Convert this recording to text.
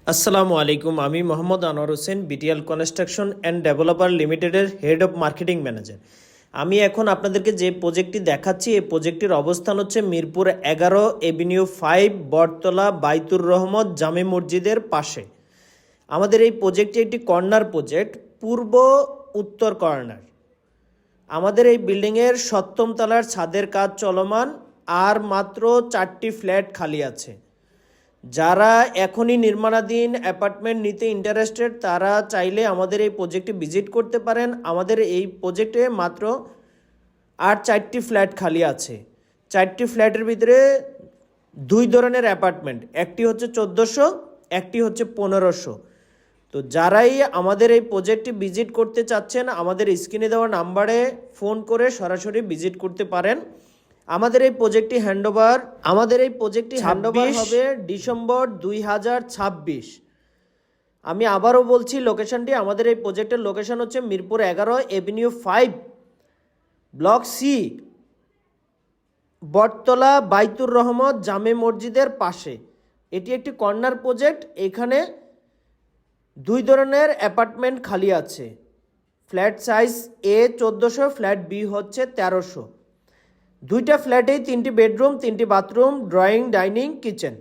আসসালামু আলাইকুম, আমি Mohammad Anwar Hossain, BTL construction and developer লিমিটেডের হেড অফ মার্কেটিং ম্যানেজার। আমি এখন আপনাদেরকে যে প্রজেক্টটি দেখাচ্ছি, এই প্রজেক্টটির অবস্থান হচ্ছে মিরপুর 11 এভিনিউ 5, বটতলা, বাইতুর রহমত জামে মসজিদের পাশে। আমাদের এই প্রজেক্টটি একটি কর্নার প্রজেক্ট, পূর্ব উত্তর কর্নার। আমাদের এই বিল্ডিংয়ের 7ম তলার ছাদের কাজ চলমান, আর মাত্র 4টি ফ্ল্যাট খালি আছে। যারা এখনই নির্মাণাধীন অ্যাপার্টমেন্ট নিতে ইন্টারেস্টেড, তারা চাইলে আমাদের এই প্রজেক্টে ভিজিট করতে পারেন। আমাদের এই প্রজেক্টে মাত্র আর 4টি ফ্ল্যাট খালি আছে। 4টি ফ্ল্যাটের ভিতরে 2 ধরনের অ্যাপার্টমেন্ট, একটি হচ্ছে 1400, একটি হচ্ছে 1500। তো যারাই আমাদের এই প্রজেক্টটি ভিজিট করতে চাচ্ছেন, আমাদের স্ক্রিনে দেওয়া নাম্বারে ফোন করে সরাসরি ভিজিট করতে পারেন। আমাদের এই প্রজেক্টটি হ্যান্ডওভার হবে ডিসেম্বর 2026। আমি আবারও বলছি লোকেশনটি, আমাদের এই প্রজেক্টের লোকেশন হচ্ছে মিরপুর 11 এভিনিউ 5, ব্লক সি, বটতলা, বাইতুর রহমত জামে মসজিদের পাশে। এটি একটি কর্নার প্রজেক্ট। এখানে 2 ধরনের অ্যাপার্টমেন্ট খালি আছে। ফ্ল্যাট সাইজ এ 1400, ফ্ল্যাট বি হচ্ছে 1300। 2টা ফ্ল্যাটেই 3টি বেডরুম, 3টি বাথরুম, ড্রয়িং, ডাইনিং, কিচেন।